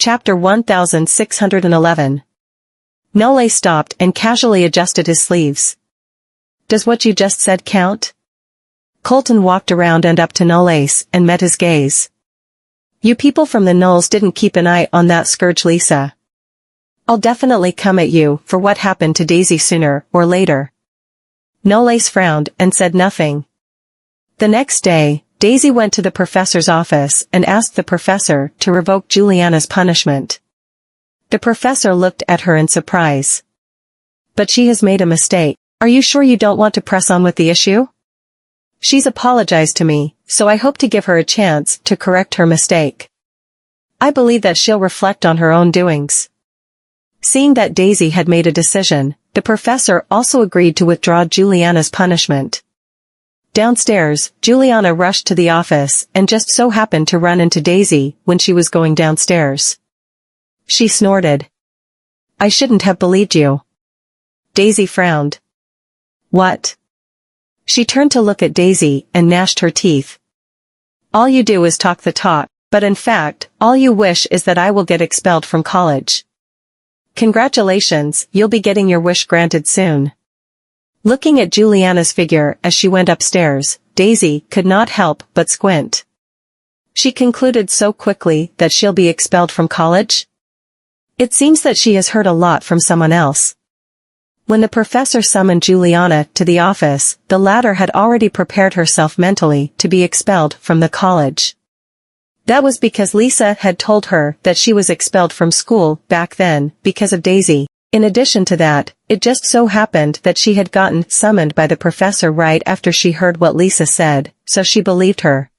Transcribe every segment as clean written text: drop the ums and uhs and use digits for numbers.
Chapter 1611. Nole stopped and casually adjusted his sleeves. Does what you just said count? Colton walked around and up to Nole's and met his gaze. You people from the Knolls didn't keep an eye on that scourge Lisa. I'll definitely come at you for what happened to Daisy sooner or later. Noles frowned and said nothing. The next day, Daisy went to the professor's office and asked the professor to revoke Juliana's punishment. The professor looked at her in surprise. But she has made a mistake. Are you sure you don't want to press on with the issue? She's apologized to me, so I hope to give her a chance to correct her mistake. I believe that she'll reflect on her own doings. Seeing that Daisy had made a decision, the professor also agreed to withdraw Juliana's punishment. Downstairs, Juliana rushed to the office and just so happened to run into Daisy when she was going downstairs. She snorted. I shouldn't have believed you. Daisy frowned. What? She turned to look at Daisy and gnashed her teeth. All you do is talk the talk, but in fact, all you wish is that I will get expelled from college. Congratulations, you'll be getting your wish granted soon. Looking at Juliana's figure as she went upstairs, Daisy could not help but squint. She concluded so quickly that she'll be expelled from college? It seems that she has heard a lot from someone else. When the professor summoned Juliana to the office, the latter had already prepared herself mentally to be expelled from the college. That was because Lisa had told her that she was expelled from school back then because of Daisy. In addition to that, it just so happened that she had gotten summoned by the professor right after she heard what Lisa said, so she believed her.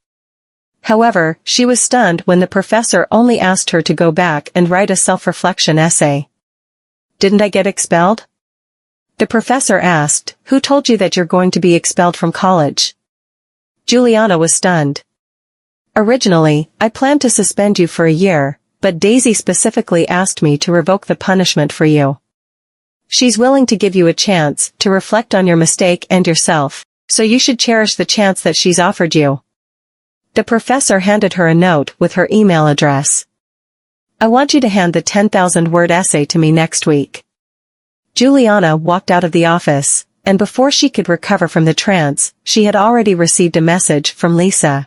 However, she was stunned when the professor only asked her to go back and write a self-reflection essay. Didn't I get expelled? The professor asked, who told you that you're going to be expelled from college? Juliana was stunned. Originally, I planned to suspend you for a year, but Daisy specifically asked me to revoke the punishment for you. She's willing to give you a chance to reflect on your mistake and yourself, so you should cherish the chance that she's offered you. The professor handed her a note with her email address. I want you to hand the 10,000-word essay to me next week. Juliana walked out of the office, and before she could recover from the trance, she had already received a message from Lisa.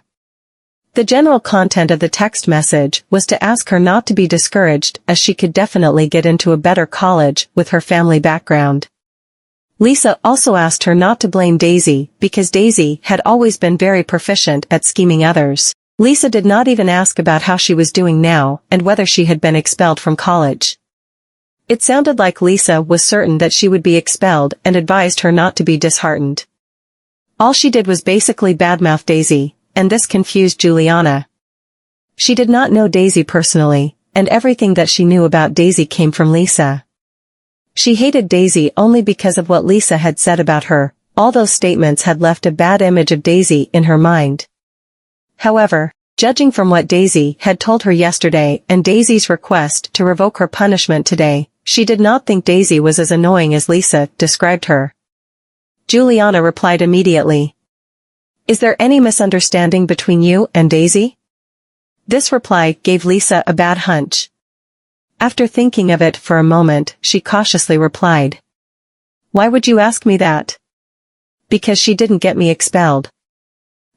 The general content of the text message was to ask her not to be discouraged as she could definitely get into a better college with her family background. Lisa also asked her not to blame Daisy because Daisy had always been very proficient at scheming others. Lisa did not even ask about how she was doing now and whether she had been expelled from college. It sounded like Lisa was certain that she would be expelled and advised her not to be disheartened. All she did was basically badmouth Daisy, and this confused Juliana. She did not know Daisy personally, and everything that she knew about Daisy came from Lisa. She hated Daisy only because of what Lisa had said about her. All those statements had left a bad image of Daisy in her mind. However, judging from what Daisy had told her yesterday and Daisy's request to revoke her punishment today, she did not think Daisy was as annoying as Lisa described her. Juliana replied immediately. Is there any misunderstanding between you and Daisy? This reply gave Lisa a bad hunch. After thinking of it for a moment, she cautiously replied. Why would you ask me that? Because she didn't get me expelled.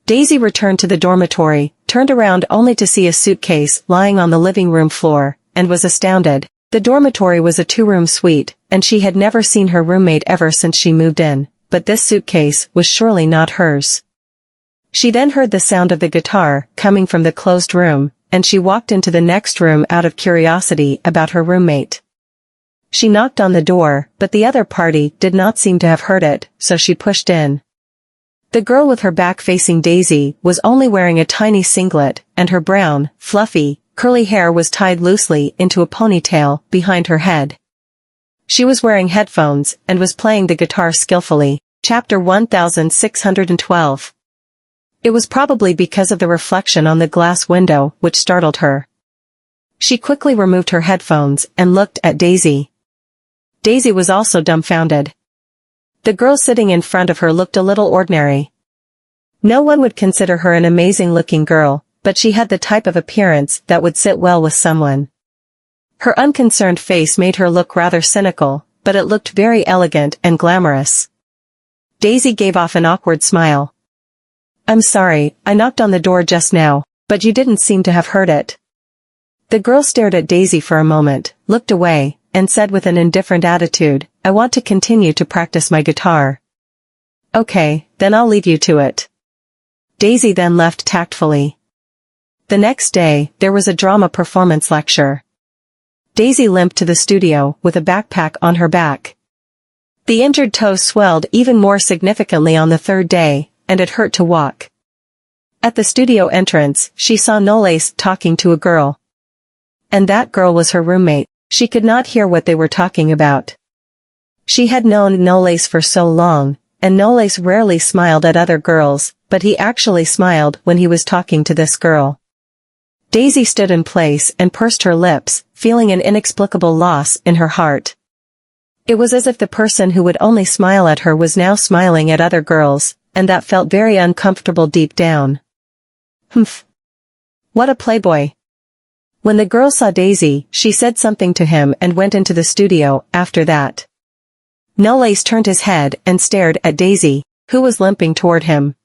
Daisy returned to the dormitory, turned around only to see a suitcase lying on the living room floor, and was astounded. The dormitory was a 2-room suite, and she had never seen her roommate ever since she moved in, but this suitcase was surely not hers. She then heard the sound of the guitar coming from the closed room, and she walked into the next room out of curiosity about her roommate. She knocked on the door, but the other party did not seem to have heard it, so she pushed in. The girl with her back facing Daisy was only wearing a tiny singlet, and her brown, fluffy, curly hair was tied loosely into a ponytail behind her head. She was wearing headphones and was playing the guitar skillfully. Chapter 1612. It was probably because of the reflection on the glass window which startled her. She quickly removed her headphones and looked at Daisy. Daisy was also dumbfounded. The girl sitting in front of her looked a little ordinary. No one would consider her an amazing-looking girl, but she had the type of appearance that would sit well with someone. Her unconcerned face made her look rather cynical, but it looked very elegant and glamorous. Daisy gave off an awkward smile. I'm sorry, I knocked on the door just now, but you didn't seem to have heard it. The girl stared at Daisy for a moment, looked away, and said with an indifferent attitude, I want to continue to practice my guitar. Okay, then I'll leave you to it. Daisy then left tactfully. The next day, there was a drama performance lecture. Daisy limped to the studio with a backpack on her back. The injured toe swelled even more significantly on the third day, and it hurt to walk. At the studio entrance, she saw Nolace talking to a girl. And that girl was her roommate. She could not hear what they were talking about. She had known Nolace for so long, and Nolace rarely smiled at other girls, but he actually smiled when he was talking to this girl. Daisy stood in place and pursed her lips, feeling an inexplicable loss in her heart. It was as if the person who would only smile at her was now smiling at other girls, and that felt very uncomfortable deep down. Humph. What a playboy. When the girl saw Daisy, she said something to him and went into the studio after that. Nolace turned his head and stared at Daisy, who was limping toward him.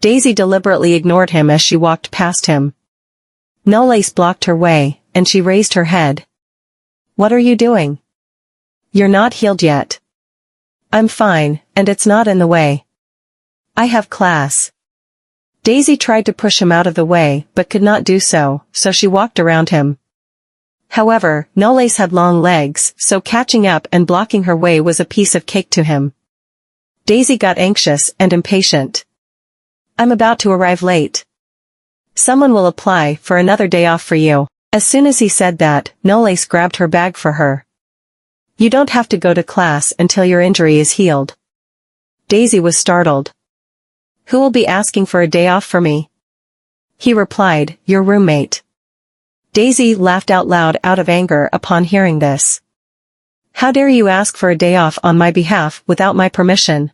Daisy deliberately ignored him as she walked past him. Nolace blocked her way, and she raised her head. What are you doing? You're not healed yet. I'm fine, and it's not in the way. I have class. Daisy tried to push him out of the way but could not do so, so she walked around him. However, Nolace had long legs, so catching up and blocking her way was a piece of cake to him. Daisy got anxious and impatient. I'm about to arrive late. Someone will apply for another day off for you. As soon as he said that, Nolace grabbed her bag for her. You don't have to go to class until your injury is healed. Daisy was startled. Who will be asking for a day off for me? He replied, your roommate. Daisy laughed out loud out of anger upon hearing this. How dare you ask for a day off on my behalf without my permission?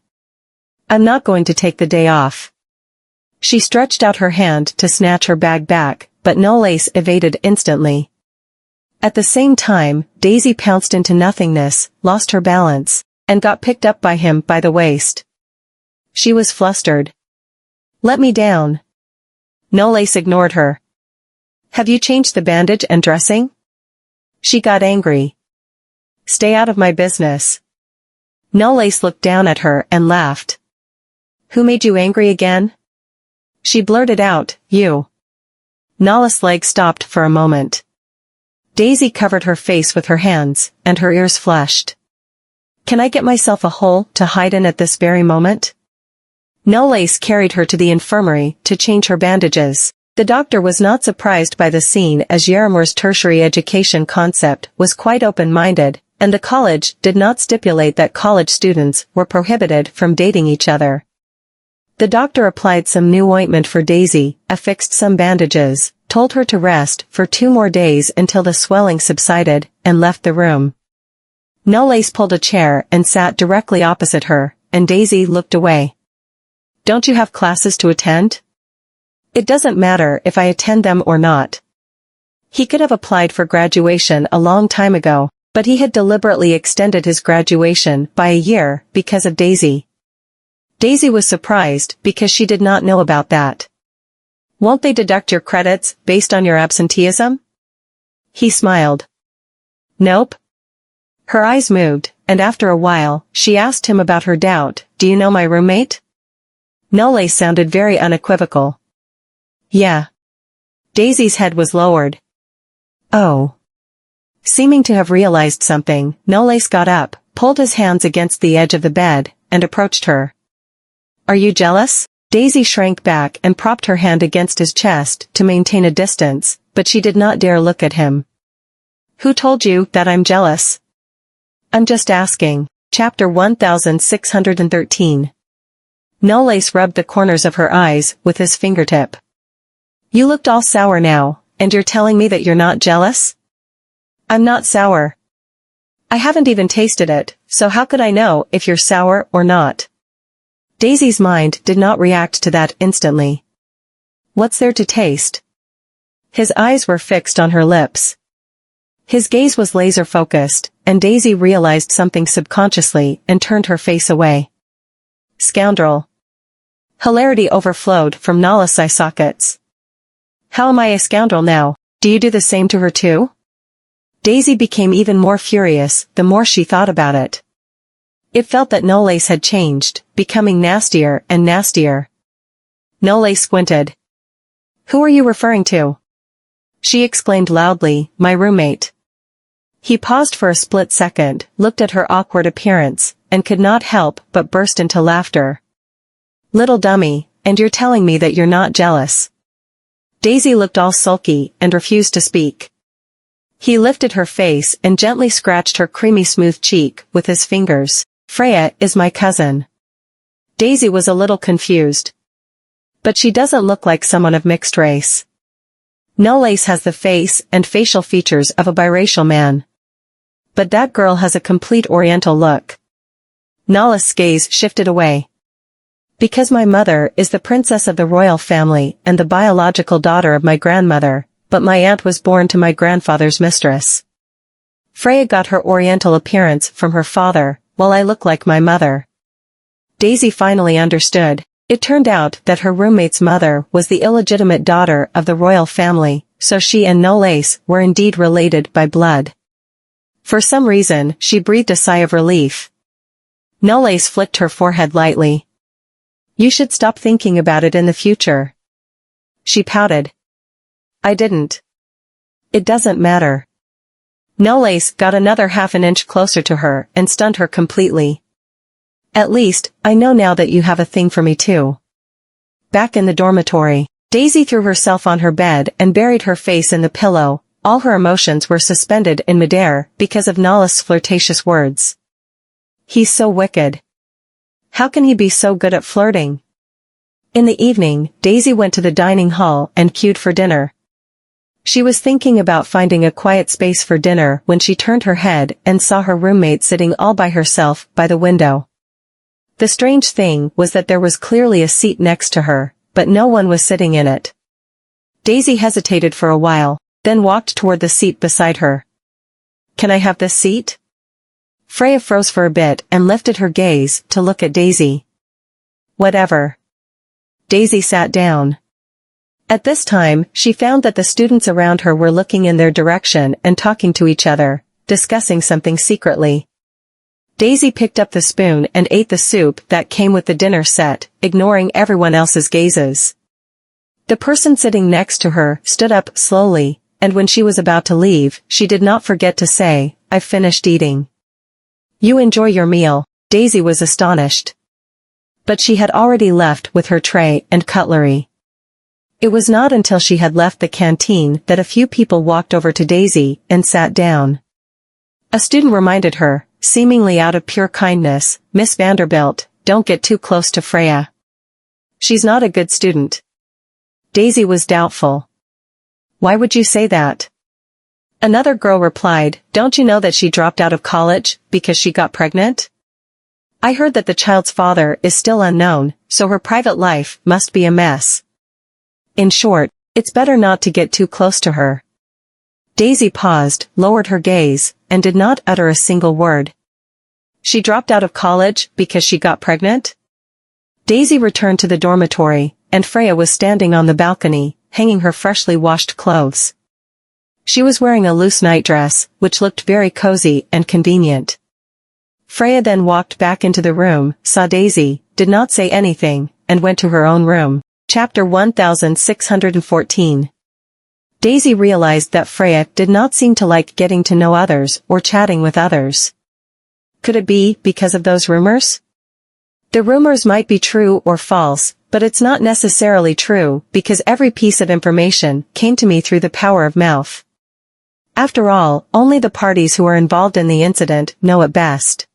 I'm not going to take the day off. She stretched out her hand to snatch her bag back, but Nolace evaded instantly. At the same time, Daisy pounced into nothingness, lost her balance, and got picked up by him by the waist. She was flustered. Let me down. Nolace ignored her. Have you changed the bandage and dressing? She got angry. Stay out of my business. Nolace looked down at her and laughed. Who made you angry again? She blurted out, you. Nolace's legs stopped for a moment. Daisy covered her face with her hands, and her ears flushed. Can I get myself a hole to hide in at this very moment? Nolace carried her to the infirmary to change her bandages. The doctor was not surprised by the scene as Yerimore's tertiary education concept was quite open-minded, and the college did not stipulate that college students were prohibited from dating each other. The doctor applied some new ointment for Daisy, affixed some bandages, told her to rest for 2 more days until the swelling subsided, and left the room. Nolace pulled a chair and sat directly opposite her, and Daisy looked away. Don't you have classes to attend? It doesn't matter if I attend them or not. He could have applied for graduation a long time ago, but he had deliberately extended his graduation by a year because of Daisy. Daisy was surprised because she did not know about that. Won't they deduct your credits based on your absenteeism? He smiled. Nope. Her eyes moved, and after a while, she asked him about her doubt, do you know my roommate? Nolace sounded very unequivocal. Yeah. Daisy's head was lowered. Oh. Seeming to have realized something, Nolace got up, pulled his hands against the edge of the bed, and approached her. Are you jealous? Daisy shrank back and propped her hand against his chest to maintain a distance, but she did not dare look at him. Who told you that I'm jealous? I'm just asking. Chapter 1613. Nolace rubbed the corners of her eyes with his fingertip. You looked all sour now, and you're telling me that you're not jealous? I'm not sour. I haven't even tasted it, so how could I know if you're sour or not? Daisy's mind did not react to that instantly. What's there to taste? His eyes were fixed on her lips. His gaze was laser-focused, and Daisy realized something subconsciously and turned her face away. Scoundrel. Hilarity overflowed from Nala's eye sockets. How am I a scoundrel now? Do you do the same to her too? Daisy became even more furious the more she thought about it. It felt that Nolace had changed, becoming nastier and nastier. Nolace squinted. Who are you referring to? She exclaimed loudly, my roommate. He paused for a split second, looked at her awkward appearance, and could not help but burst into laughter. Little dummy, and you're telling me that you're not jealous. Daisy looked all sulky and refused to speak. He lifted her face and gently scratched her creamy smooth cheek with his fingers. Freya is my cousin. Daisy was a little confused. But she doesn't look like someone of mixed race. Nolace has the face and facial features of a biracial man. But that girl has a complete oriental look. Nala's gaze shifted away. Because my mother is the princess of the royal family and the biological daughter of my grandmother, but my aunt was born to my grandfather's mistress. Freya got her oriental appearance from her father, while I look like my mother. Daisy finally understood. It turned out that her roommate's mother was the illegitimate daughter of the royal family, so she and Nolace were indeed related by blood. For some reason, she breathed a sigh of relief. Nolace flicked her forehead lightly. You should stop thinking about it in the future. She pouted. I didn't. It doesn't matter. Nolace got another half an inch closer to her and stunned her completely. At least, I know now that you have a thing for me too. Back in the dormitory, Daisy threw herself on her bed and buried her face in the pillow. All her emotions were suspended in midair because of Nala's flirtatious words. He's so wicked. How can he be so good at flirting? In the evening, Daisy went to the dining hall and queued for dinner. She was thinking about finding a quiet space for dinner when she turned her head and saw her roommate sitting all by herself by the window. The strange thing was that there was clearly a seat next to her, but no one was sitting in it. Daisy hesitated for a while, then walked toward the seat beside her. Can I have this seat? Freya froze for a bit and lifted her gaze to look at Daisy. Whatever. Daisy sat down. At this time, she found that the students around her were looking in their direction and talking to each other, discussing something secretly. Daisy picked up the spoon and ate the soup that came with the dinner set, ignoring everyone else's gazes. The person sitting next to her stood up slowly, and when she was about to leave, she did not forget to say, I've finished eating. You enjoy your meal. Daisy was astonished. But she had already left with her tray and cutlery. It was not until she had left the canteen that a few people walked over to Daisy and sat down. A student reminded her, seemingly out of pure kindness, Miss Vanderbilt, don't get too close to Freya. She's not a good student. Daisy was doubtful. Why would you say that? Another girl replied, don't you know that she dropped out of college because she got pregnant? I heard that the child's father is still unknown, so her private life must be a mess. In short, it's better not to get too close to her. Daisy paused, lowered her gaze, and did not utter a single word. She dropped out of college because she got pregnant? Daisy returned to the dormitory, and Freya was standing on the balcony, hanging her freshly washed clothes. She was wearing a loose nightdress, which looked very cozy and convenient. Freya then walked back into the room, saw Daisy, did not say anything, and went to her own room. Chapter 1614. Daisy realized that Freya did not seem to like getting to know others or chatting with others. Could it be because of those rumors? The rumors might be true or false, but it's not necessarily true because every piece of information came to me through the power of mouth. After all, only the parties who are involved in the incident know it best.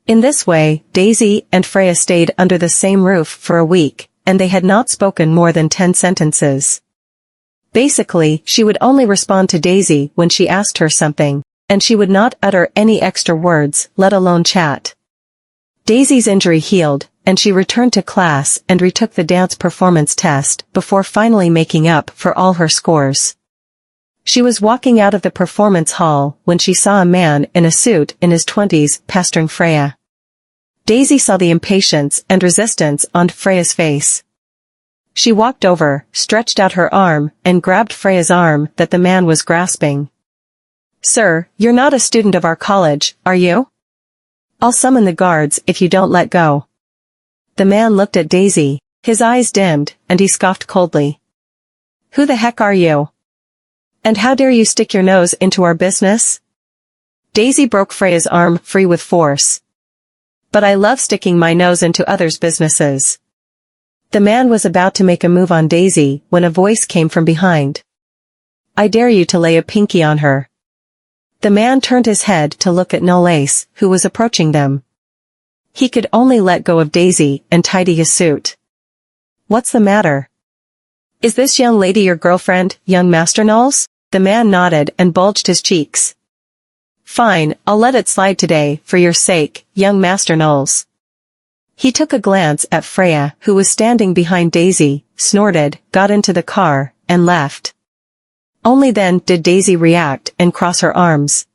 In this way, Daisy and Freya stayed under the same roof for a week, and they had not spoken more than 10 sentences. Basically, she would only respond to Daisy when she asked her something, and she would not utter any extra words, let alone chat. Daisy's injury healed, and she returned to class and retook the dance performance test before finally making up for all her scores. She was walking out of the performance hall when she saw a man in a suit in his 20s pestering Freya. Daisy saw the impatience and resistance on Freya's face. She walked over, stretched out her arm, and grabbed Freya's arm that the man was grasping. "Sir, you're not a student of our college, are you? I'll summon the guards if you don't let go." The man looked at Daisy, his eyes dimmed, and he scoffed coldly. "Who the heck are you? And how dare you stick your nose into our business?" Daisy broke Freya's arm free with force. "But I love sticking my nose into others' businesses." The man was about to make a move on Daisy when a voice came from behind. "I dare you to lay a pinky on her." The man turned his head to look at Nolace, who was approaching them. He could only let go of Daisy and tidy his suit. "What's the matter? Is this young lady your girlfriend, young Master Knowles?" The man nodded and bulged his cheeks. "Fine, I'll let it slide today, for your sake, young Master Knowles." He took a glance at Freya, who was standing behind Daisy, snorted, got into the car, and left. Only then did Daisy react and cross her arms.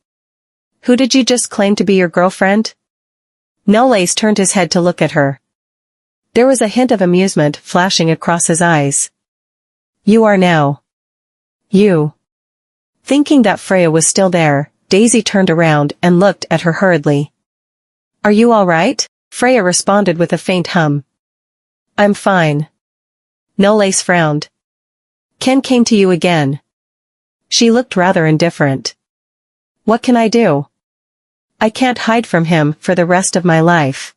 "Who did you just claim to be your girlfriend?" Nolace turned his head to look at her. There was a hint of amusement flashing across his eyes. "You are now." "You." Thinking that Freya was still there, Daisy turned around and looked at her hurriedly. "Are you all right?" Freya responded with a faint hum. "I'm fine." Nolace frowned. "Ken came to you again." She looked rather indifferent. "What can I do? I can't hide from him for the rest of my life.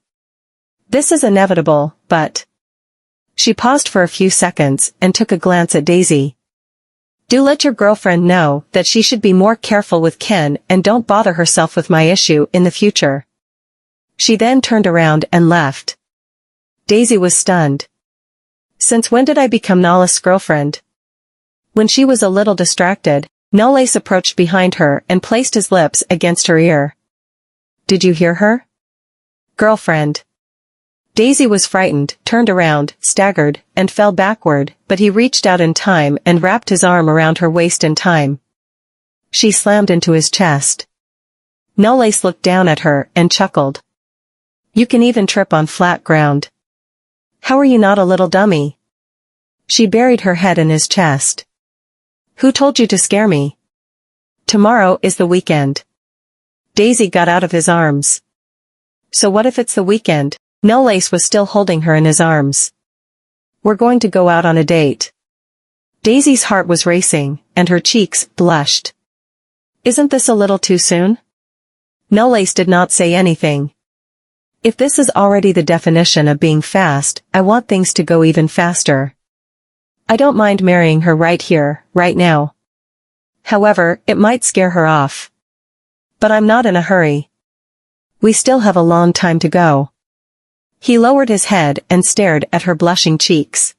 This is inevitable, but..." She paused for a few seconds and took a glance at Daisy. "Do let your girlfriend know that she should be more careful with Ken and don't bother herself with my issue in the future." She then turned around and left. Daisy was stunned. "Since when did I become Nolace's girlfriend?" When she was a little distracted, Nolace approached behind her and placed his lips against her ear. "Did you hear her? Girlfriend." Daisy was frightened, turned around, staggered, and fell backward, but he reached out in time and wrapped his arm around her waist in time. She slammed into his chest. Nolace looked down at her and chuckled. "You can even trip on flat ground. How are you not a little dummy?" She buried her head in his chest. "Who told you to scare me? Tomorrow is the weekend." Daisy got out of his arms. "So what if it's the weekend?" Nolace was still holding her in his arms. "We're going to go out on a date." Daisy's heart was racing, and her cheeks blushed. "Isn't this a little too soon?" Nolace did not say anything. "If this is already the definition of being fast, I want things to go even faster. I don't mind marrying her right here, right now. However, it might scare her off. But I'm not in a hurry. We still have a long time to go." He lowered his head and stared at her blushing cheeks.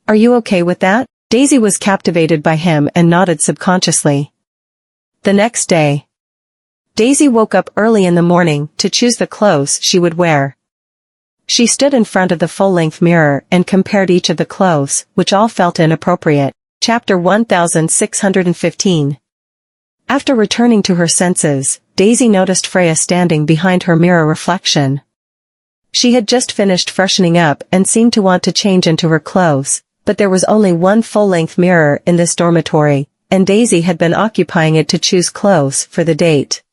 "Are you okay with that?" Daisy was captivated by him and nodded subconsciously. The next day, Daisy woke up early in the morning to choose the clothes she would wear. She stood in front of the full-length mirror and compared each of the clothes, which all felt inappropriate. Chapter 1615. After returning to her senses, Daisy noticed Freya standing behind her mirror reflection. She had just finished freshening up and seemed to want to change into her clothes, but there was only one full-length mirror in this dormitory, and Daisy had been occupying it to choose clothes for the date.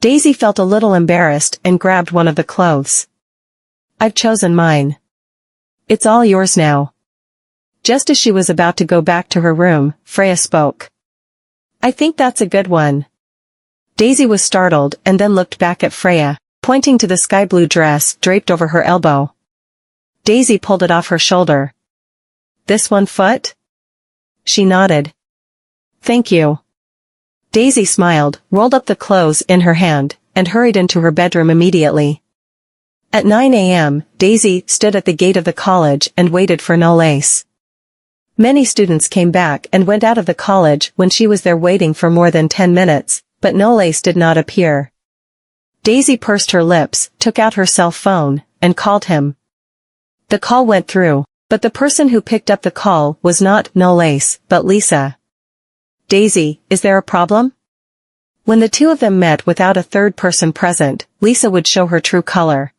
Daisy felt a little embarrassed and grabbed one of the clothes. "I've chosen mine. It's all yours now." Just as she was about to go back to her room, Freya spoke. "I think that's a good one." Daisy was startled and then looked back at Freya, pointing to the sky blue dress draped over her elbow. Daisy pulled it off her shoulder. "This 1 foot?" She nodded. "Thank you." Daisy smiled, rolled up the clothes in her hand, and hurried into her bedroom immediately. At 9 a.m., Daisy stood at the gate of the college and waited for Nolace. Many students came back and went out of the college when she was there waiting for more than 10 minutes, but Nolace did not appear. Daisy pursed her lips, took out her cell phone, and called him. The call went through, but the person who picked up the call was not Nolace, but Lisa. Daisy, is there a problem? When the two of them met without a third person present, Lisa would show her true color.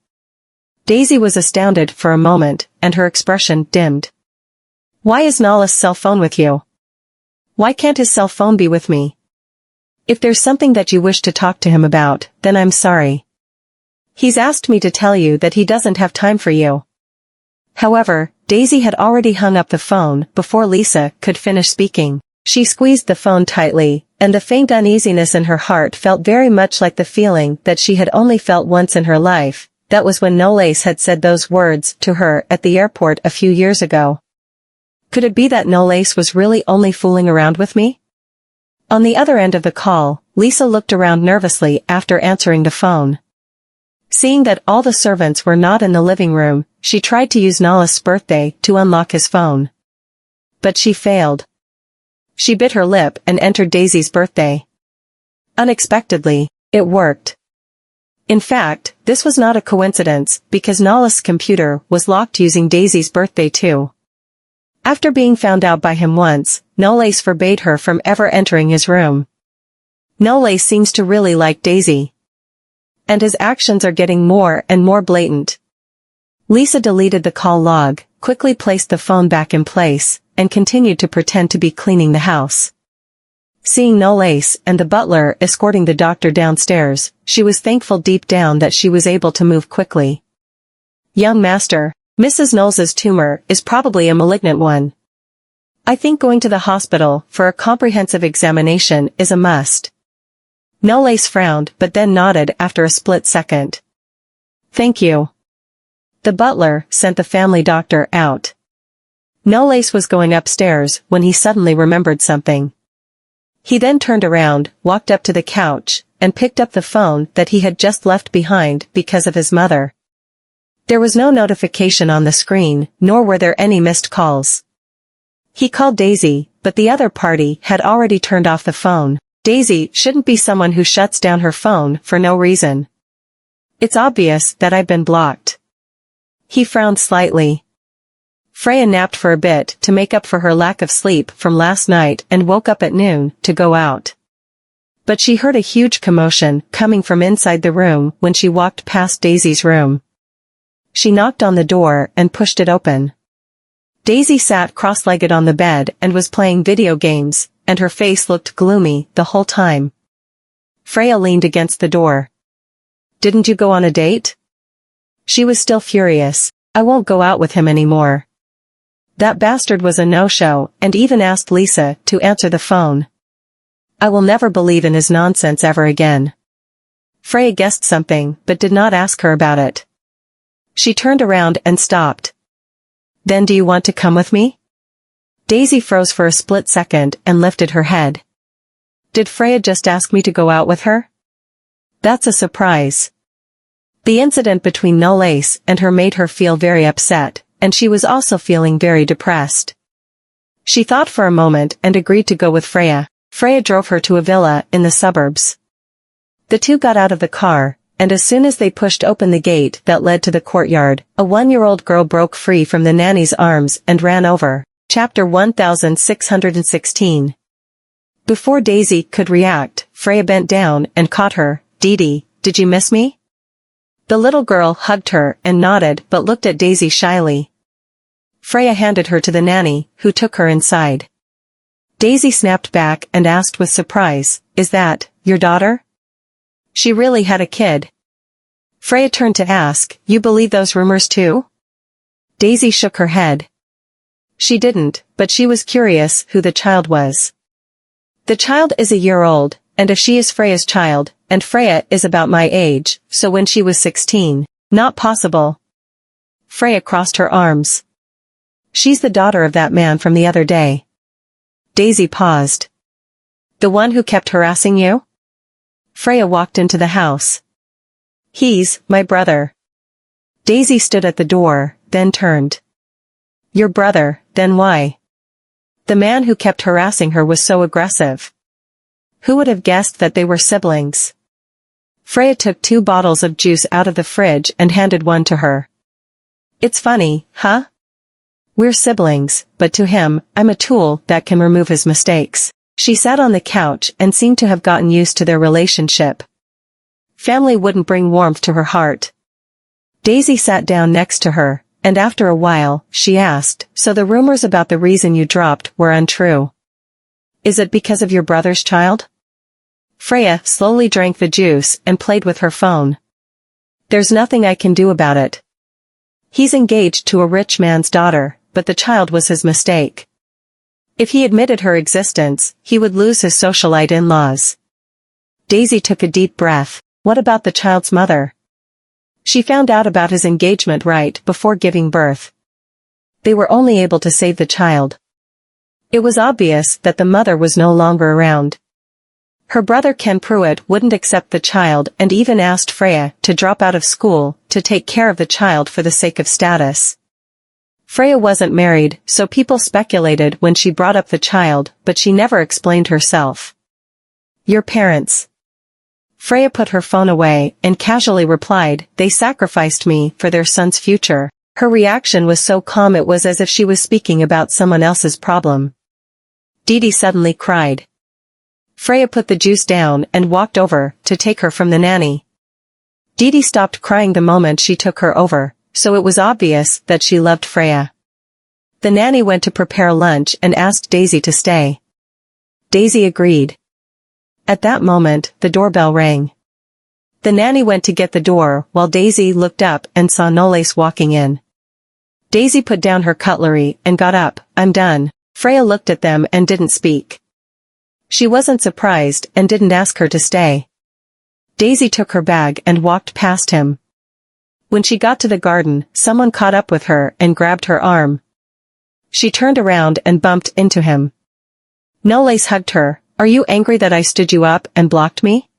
Daisy was astounded for a moment, and her expression dimmed. Why is Nala's cell phone with you? Why can't his cell phone be with me? If there's something that you wish to talk to him about, then I'm sorry. He's asked me to tell you that he doesn't have time for you. However, Daisy had already hung up the phone before Lisa could finish speaking. She squeezed the phone tightly, and the faint uneasiness in her heart felt very much like the feeling that she had only felt once in her life. That was when Nolace had said those words to her at the airport a few years ago. Could it be that Nolace was really only fooling around with me? On the other end of the call, Lisa looked around nervously after answering the phone. Seeing that all the servants were not in the living room, she tried to use Nala's birthday to unlock his phone. But she failed. She bit her lip and entered Daisy's birthday. Unexpectedly, it worked. In fact, this was not a coincidence, because Nala's computer was locked using Daisy's birthday too. After being found out by him once, Nolace forbade her from ever entering his room. Nolace seems to really like Daisy. And his actions are getting more and more blatant. Lisa deleted the call log, quickly placed the phone back in place, and continued to pretend to be cleaning the house. Seeing Nolace and the butler escorting the doctor downstairs, she was thankful deep down that she was able to move quickly. Young master, Mrs. Knowles's tumor is probably a malignant one. I think going to the hospital for a comprehensive examination is a must. Nolace frowned but then nodded after a split second. Thank you. The butler sent the family doctor out. Nolace was going upstairs when he suddenly remembered something. He then turned around, walked up to the couch, and picked up the phone that he had just left behind because of his mother. There was no notification on the screen, nor were there any missed calls. He called Daisy, but the other party had already turned off the phone. Daisy shouldn't be someone who shuts down her phone for no reason. It's obvious that I've been blocked. He frowned slightly. Freya napped for a bit to make up for her lack of sleep from last night and woke up at noon to go out. But she heard a huge commotion coming from inside the room when she walked past Daisy's room. She knocked on the door and pushed it open. Daisy sat cross-legged on the bed and was playing video games, and her face looked gloomy the whole time. Freya leaned against the door. Didn't you go on a date? She was still furious. I won't go out with him anymore. That bastard was a no-show and even asked Lisa to answer the phone. I will never believe in his nonsense ever again. Freya guessed something but did not ask her about it. She turned around and stopped. Then do you want to come with me? Daisy froze for a split second and lifted her head. Did Freya just ask me to go out with her? That's a surprise. The incident between Nolace and her made her feel very upset, and she was also feeling very depressed. She thought for a moment and agreed to go with Freya. Freya drove her to a villa in the suburbs. The two got out of the car, and as soon as they pushed open the gate that led to the courtyard, a 1-year-old girl broke free from the nanny's arms and ran over. Chapter 1616. Before Daisy could react, Freya bent down and caught her. Dee, did you miss me? The little girl hugged her and nodded but looked at Daisy shyly. Freya handed her to the nanny, who took her inside. Daisy snapped back and asked with surprise, Is that your daughter? She really had a kid. Freya turned to ask, You believe those rumors too? Daisy shook her head. She didn't, but she was curious who the child was. The child is a year old, and if she is Freya's child, and Freya is about my age, so when she was 16, not possible. Freya crossed her arms. She's the daughter of that man from the other day. Daisy paused. The one who kept harassing you? Freya walked into the house. He's my brother. Daisy stood at the door, then turned. Your brother, then why? The man who kept harassing her was so aggressive. Who would have guessed that they were siblings? Freya took 2 bottles of juice out of the fridge and handed one to her. It's funny, huh? We're siblings, but to him, I'm a tool that can remove his mistakes. She sat on the couch and seemed to have gotten used to their relationship. Family wouldn't bring warmth to her heart. Daisy sat down next to her, and after a while, she asked, "So the rumors about the reason you dropped were untrue? Is it because of your brother's child?" Freya slowly drank the juice and played with her phone. "There's nothing I can do about it. He's engaged to a rich man's daughter, but the child was his mistake. If he admitted her existence, he would lose his socialite in-laws." Daisy took a deep breath. "What about the child's mother?" "She found out about his engagement right before giving birth. They were only able to save the child. It was obvious that the mother was no longer around. Her brother Ken Pruitt wouldn't accept the child and even asked Freya to drop out of school to take care of the child for the sake of status. Freya wasn't married, so people speculated when she brought up the child, but she never explained herself." "Your parents?" Freya put her phone away and casually replied, "They sacrificed me for their son's future." Her reaction was so calm it was as if she was speaking about someone else's problem. Didi suddenly cried. Freya put the juice down and walked over to take her from the nanny. Didi stopped crying the moment she took her over, so it was obvious that she loved Freya. The nanny went to prepare lunch and asked Daisy to stay. Daisy agreed. At that moment, the doorbell rang. The nanny went to get the door while Daisy looked up and saw Knoles walking in. Daisy put down her cutlery and got up. "I'm done." Freya looked at them and didn't speak. She wasn't surprised and didn't ask her to stay. Daisy took her bag and walked past him. When she got to the garden, someone caught up with her and grabbed her arm. She turned around and bumped into him. Knoles hugged her. "Are you angry that I stood you up and blocked me?"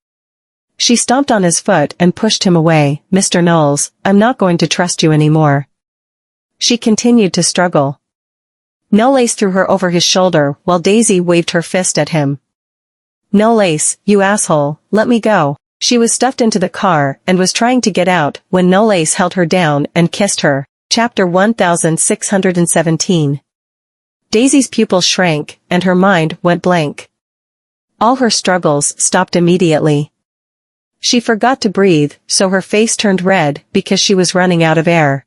She stomped on his foot and pushed him away. "Mr. Knowles, I'm not going to trust you anymore." She continued to struggle. Knoles threw her over his shoulder while Daisy waved her fist at him. "Knoles, you asshole, let me go." She was stuffed into the car and was trying to get out when Knoles held her down and kissed her. Chapter 1617. Daisy's pupils shrank and her mind went blank. All her struggles stopped immediately. She forgot to breathe, so her face turned red because she was running out of air.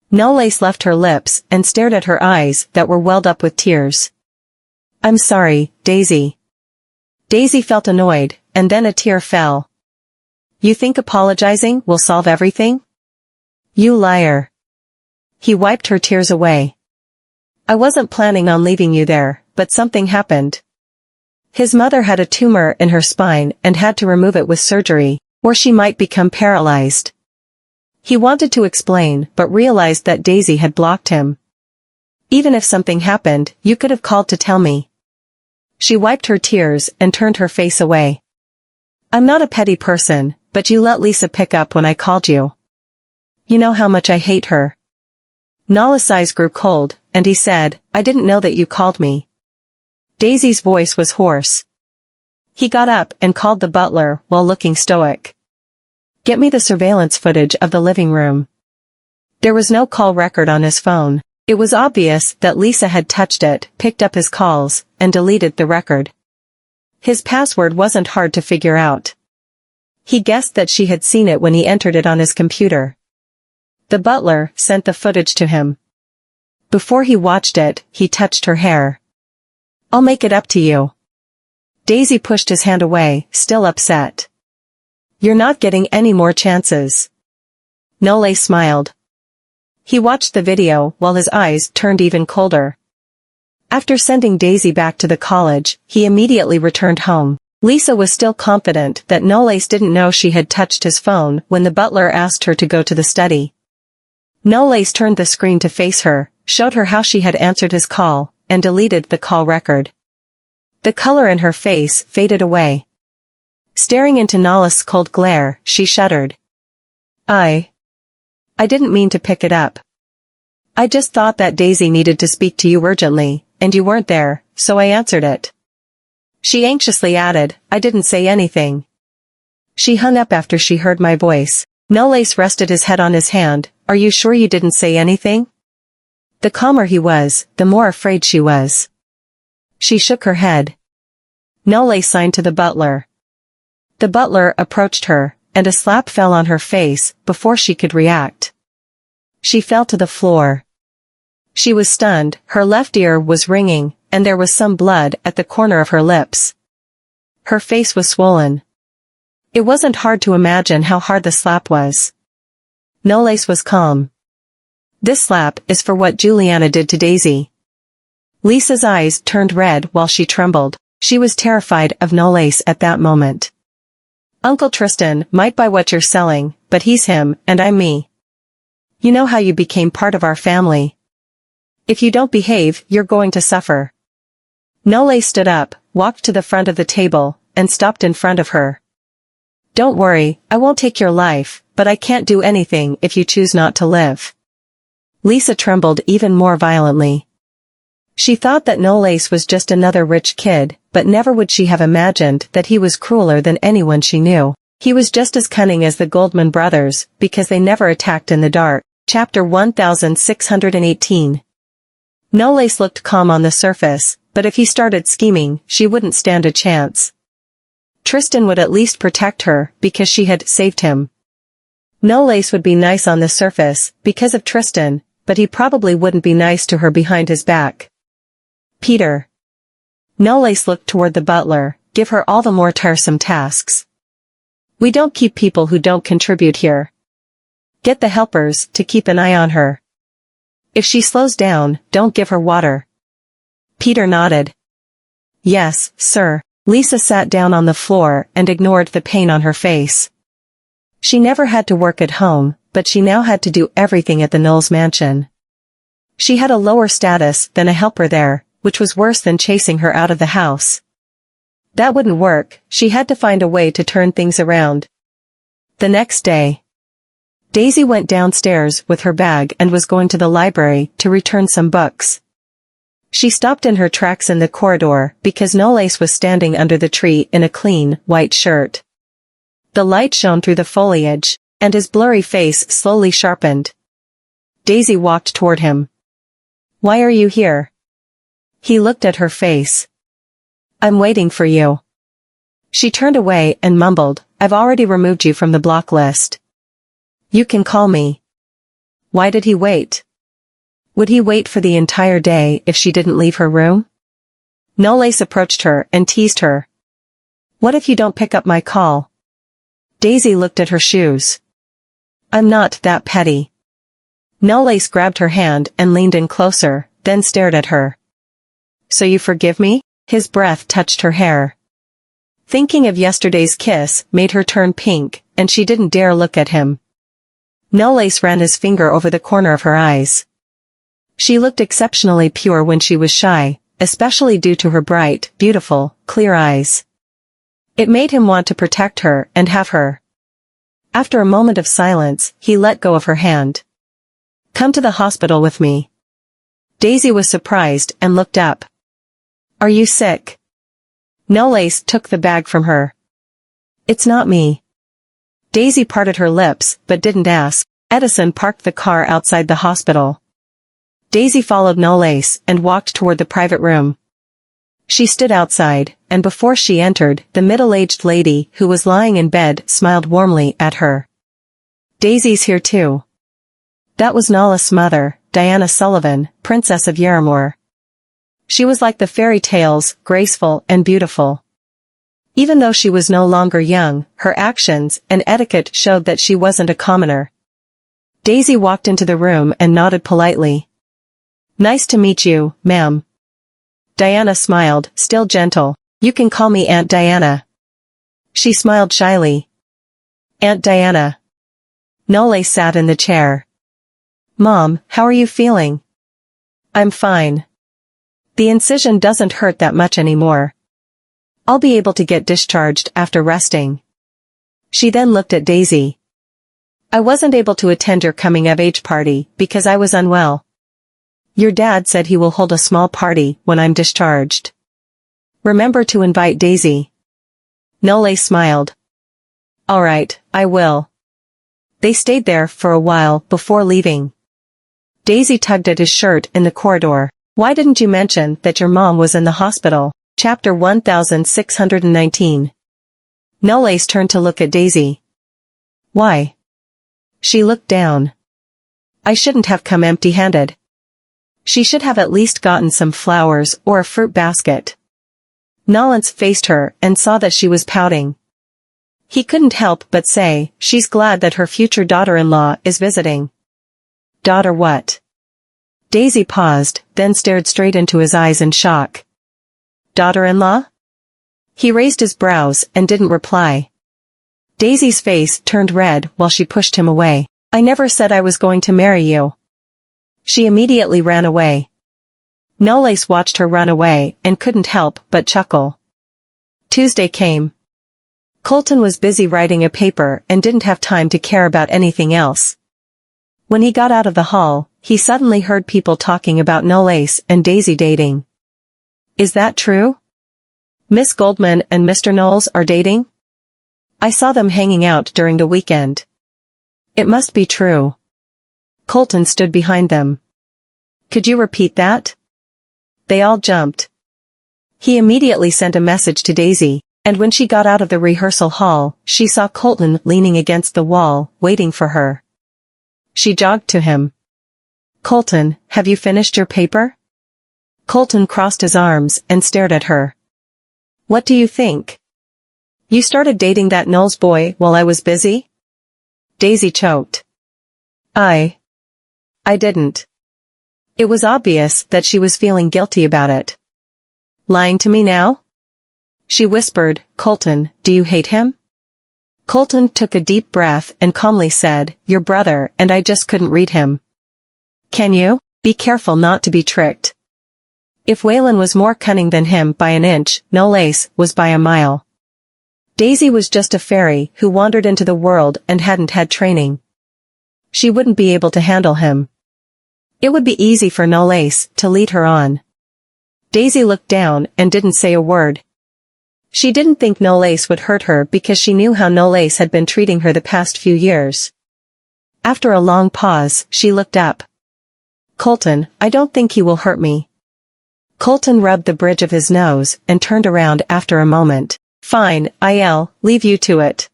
Knoles left her lips and stared at her eyes that were welled up with tears. "I'm sorry, Daisy." Daisy felt annoyed, and then a tear fell. "You think apologizing will solve everything? You liar." He wiped her tears away. "I wasn't planning on leaving you there, but something happened." His mother had a tumor in her spine and had to remove it with surgery, or she might become paralyzed. He wanted to explain but realized that Daisy had blocked him. "Even if something happened, you could have called to tell me." She wiped her tears and turned her face away. "I'm not a petty person, but you let Lisa pick up when I called you. You know how much I hate her." Knoles' eyes grew cold, and he said, "I didn't know that you called me." Daisy's voice was hoarse. He got up and called the butler while looking stoic. "Get me the surveillance footage of the living room." There was no call record on his phone. It was obvious that Lisa had touched it, picked up his calls, and deleted the record. His password wasn't hard to figure out. He guessed that she had seen it when he entered it on his computer. The butler sent the footage to him. Before he watched it, he touched her hair. "I'll make it up to you." Daisy pushed his hand away, still upset. "You're not getting any more chances." Knoles smiled. He watched the video while his eyes turned even colder. After sending Daisy back to the college, he immediately returned home. Lisa was still confident that Knoles didn't know she had touched his phone when the butler asked her to go to the study. Knoles turned the screen to face her, showed her how she had answered his call, and deleted the call record. The color in her face faded away. Staring into Knoles' cold glare, she shuddered. I didn't mean to pick it up. I just thought that Daisy needed to speak to you urgently, and you weren't there, so I answered it." She anxiously added, "I didn't say anything." She hung up after she heard my voice. Knoles rested his head on his hand. "Are you sure you didn't say anything?" The calmer he was, the more afraid she was. She shook her head. Nole signed to the butler. The butler approached her, and a slap fell on her face before she could react. She fell to the floor. She was stunned, her left ear was ringing, and there was some blood at the corner of her lips. Her face was swollen. It wasn't hard to imagine how hard the slap was. Noles was calm. This slap is for what Juliana did to Daisy. Lisa's eyes turned red while she trembled. She was terrified of Noles at that moment. Uncle Tristan might buy what you're selling, but he's him, and I'm me. You know how you became part of our family. If you don't behave, you're going to suffer. Nole stood up, walked to the front of the table, and stopped in front of her. Don't worry, I won't take your life, but I can't do anything if you choose not to live. Lisa trembled even more violently. She thought that Noles was just another rich kid, but never would she have imagined that he was crueler than anyone she knew. He was just as cunning as the Goldman brothers, because they never attacked in the dark. Chapter 1618. Noles looked calm on the surface, but if he started scheming, she wouldn't stand a chance. Tristan would at least protect her, because she had saved him. Noles would be nice on the surface, because of Tristan, but he probably wouldn't be nice to her behind his back. Peter. Noles looked toward the butler. Give her all the more tiresome tasks. We don't keep people who don't contribute here. Get the helpers to keep an eye on her. If she slows down, don't give her water. Peter nodded. Yes, sir. Lisa sat down on the floor and ignored the pain on her face. She never had to work at home, but she now had to do everything at the Knowles mansion. She had a lower status than a helper there, which was worse than chasing her out of the house. That wouldn't work, she had to find a way to turn things around. The next day, Daisy went downstairs with her bag and was going to the library to return some books. She stopped in her tracks in the corridor because Noles was standing under the tree in a clean, white shirt. The light shone through the foliage, and his blurry face slowly sharpened. Daisy walked toward him. Why are you here? He looked at her face. I'm waiting for you. She turned away and mumbled, I've already removed you from the block list. You can call me. Why did he wait? Would he wait for the entire day if she didn't leave her room? Noles approached her and teased her. What if you don't pick up my call? Daisy looked at her shoes. I'm not that petty. Noles grabbed her hand and leaned in closer, then stared at her. So you forgive me? His breath touched her hair. Thinking of yesterday's kiss made her turn pink, and she didn't dare look at him. Noles ran his finger over the corner of her eyes. She looked exceptionally pure when she was shy, especially due to her bright, beautiful, clear eyes. It made him want to protect her and have her. After a moment of silence, he let go of her hand. Come to the hospital with me. Daisy was surprised and looked up. Are you sick? Noles took the bag from her. It's not me. Daisy parted her lips, but didn't ask. Edison parked the car outside the hospital. Daisy followed Noles and walked toward the private room. She stood outside, and before she entered, the middle-aged lady who was lying in bed smiled warmly at her. Daisy's here too. That was Nala's mother, Diana Sullivan, Princess of Yarramore. She was like the fairy tales, graceful and beautiful. Even though she was no longer young, her actions and etiquette showed that she wasn't a commoner. Daisy walked into the room and nodded politely. Nice to meet you, ma'am. Diana smiled, still gentle. You can call me Aunt Diana. She smiled shyly. Aunt Diana. Nole sat in the chair. Mom, how are you feeling? I'm fine. The incision doesn't hurt that much anymore. I'll be able to get discharged after resting. She then looked at Daisy. I wasn't able to attend your coming-of-age party because I was unwell. Your dad said he will hold a small party when I'm discharged. Remember to invite Daisy. Nole smiled. All right, I will. They stayed there for a while before leaving. Daisy tugged at his shirt in the corridor. Why didn't you mention that your mom was in the hospital? Chapter 1619. Knowles turned to look at Daisy. Why? She looked down. I shouldn't have come empty-handed. She should have at least gotten some flowers or a fruit basket. Knowles faced her and saw that she was pouting. He couldn't help but say, she's glad that her future daughter-in-law is visiting. Daughter what? Daisy paused, then stared straight into his eyes in shock. Daughter-in-law? He raised his brows and didn't reply. Daisy's face turned red while she pushed him away. I never said I was going to marry you. She immediately ran away. Knowles watched her run away and couldn't help but chuckle. Tuesday came. Colton was busy writing a paper and didn't have time to care about anything else. When he got out of the hall, he suddenly heard people talking about Knowles and Daisy dating. Is that true? Miss Goldman and Mr. Knowles are dating? I saw them hanging out during the weekend. It must be true. Colton stood behind them. Could you repeat that? They all jumped. He immediately sent a message to Daisy, and when she got out of the rehearsal hall, she saw Colton leaning against the wall, waiting for her. She jogged to him. Colton, have you finished your paper? Colton crossed his arms and stared at her. What do you think? You started dating that Knowles boy while I was busy? Daisy choked. I didn't. It was obvious that she was feeling guilty about it. Lying to me now? She whispered, Colton, do you hate him? Colton took a deep breath and calmly said, your brother, and I just couldn't read him. Can you? Be careful not to be tricked. If Waylon was more cunning than him by an inch, Knowles was by a mile. Daisy was just a fairy who wandered into the world and hadn't had training. She wouldn't be able to handle him. It would be easy for Knowles to lead her on. Daisy looked down and didn't say a word. She didn't think Knowles would hurt her because she knew how Knowles had been treating her the past few years. After a long pause, she looked up. Colton, I don't think he will hurt me. Colton rubbed the bridge of his nose and turned around after a moment. Fine, I'll leave you to it.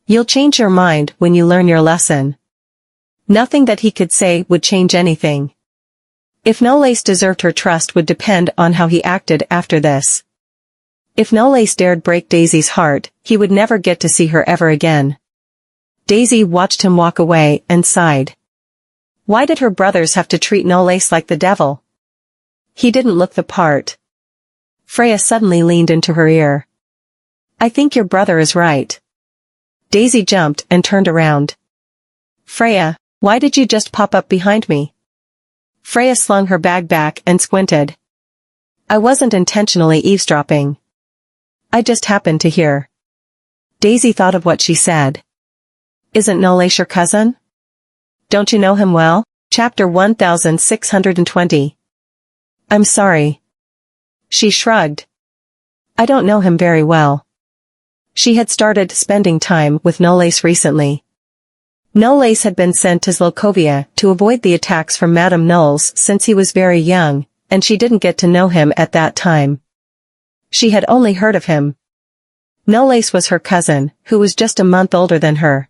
You'll change your mind when you learn your lesson. Nothing that he could say would change anything. If Knowles deserved her trust would depend on how he acted after this. If Knowles dared break Daisy's heart, he would never get to see her ever again. Daisy watched him walk away and sighed. Why did her brothers have to treat Knowles like the devil? He didn't look the part. Freya suddenly leaned into her ear. I think your brother is right. Daisy jumped and turned around. Freya, why did you just pop up behind me? Freya slung her bag back and squinted. I wasn't intentionally eavesdropping. I just happened to hear. Daisy thought of what she said. Isn't Knowles your cousin? Don't you know him well? Chapter 1620. I'm sorry. She shrugged. I don't know him very well. She had started spending time with Knowles recently. Knowles had been sent to Zlokovia to avoid the attacks from Madame Knowles since he was very young, and she didn't get to know him at that time. She had only heard of him. Knowles was her cousin, who was just a month older than her.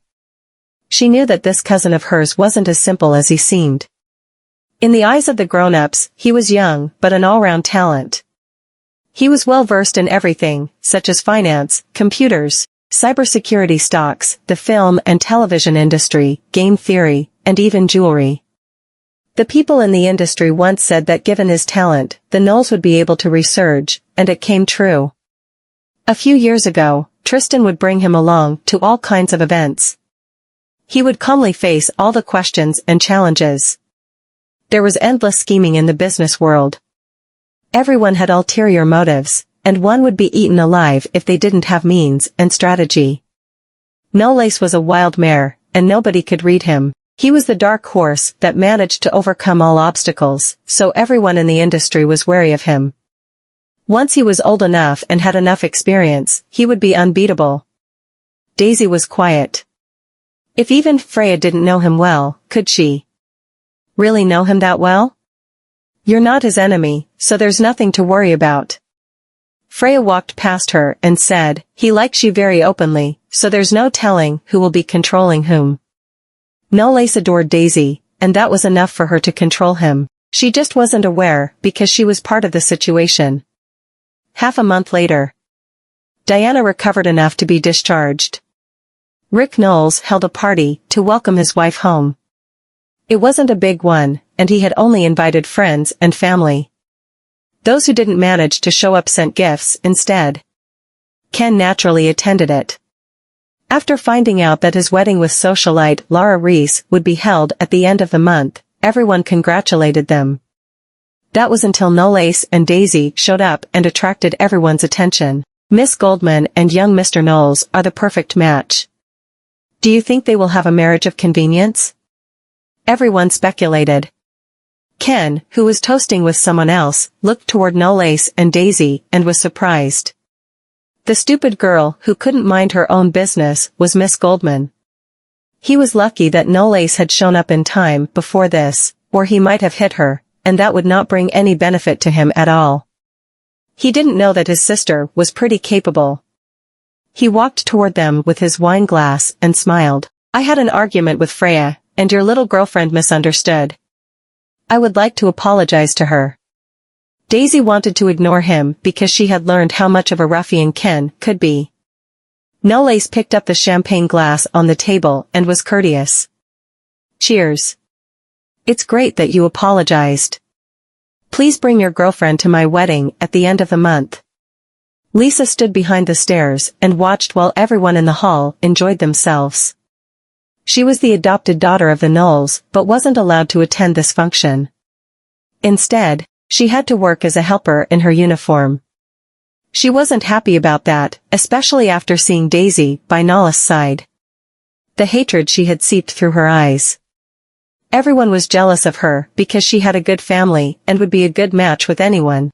She knew that this cousin of hers wasn't as simple as he seemed. In the eyes of the grown-ups, he was young, but an all-round talent. He was well-versed in everything, such as finance, computers, cybersecurity stocks, the film and television industry, game theory, and even jewelry. The people in the industry once said that given his talent, the Knowles would be able to resurge, and it came true. A few years ago, Tristan would bring him along to all kinds of events. He would calmly face all the questions and challenges. There was endless scheming in the business world. Everyone had ulterior motives, and one would be eaten alive if they didn't have means and strategy. Knowles was a wild mare, and nobody could read him. He was the dark horse that managed to overcome all obstacles, so everyone in the industry was wary of him. Once he was old enough and had enough experience, he would be unbeatable. Daisy was quiet. If even Freya didn't know him well, could she really know him that well? You're not his enemy, so there's nothing to worry about. Freya walked past her and said, "He likes you very openly, so there's no telling who will be controlling whom." Knowles adored Daisy, and that was enough for her to control him. She just wasn't aware because she was part of the situation. Half a month later, Diana recovered enough to be discharged. Rick Knowles held a party to welcome his wife home. It wasn't a big one, and he had only invited friends and family. Those who didn't manage to show up sent gifts instead. Ken naturally attended it. After finding out that his wedding with socialite Laura Reese would be held at the end of the month, everyone congratulated them. That was until Knowles and Daisy showed up and attracted everyone's attention. Miss Goldman and young Mr. Knowles are the perfect match. Do you think they will have a marriage of convenience? Everyone speculated. Ken, who was toasting with someone else, looked toward Knowles and Daisy and was surprised. The stupid girl who couldn't mind her own business was Miss Goldman. He was lucky that Knowles had shown up in time before this, or he might have hit her, and that would not bring any benefit to him at all. He didn't know that his sister was pretty capable. He walked toward them with his wine glass and smiled. "I had an argument with Freya, and your little girlfriend misunderstood. I would like to apologize to her." Daisy wanted to ignore him because she had learned how much of a ruffian Ken could be. Knowles picked up the champagne glass on the table and was courteous. "Cheers. It's great that you apologized. Please bring your girlfriend to my wedding at the end of the month." Lisa stood behind the stairs and watched while everyone in the hall enjoyed themselves. She was the adopted daughter of the Knowles but wasn't allowed to attend this function. Instead, she had to work as a helper in her uniform. She wasn't happy about that, especially after seeing Daisy by Knowles' side. The hatred she had seeped through her eyes. Everyone was jealous of her because she had a good family and would be a good match with anyone.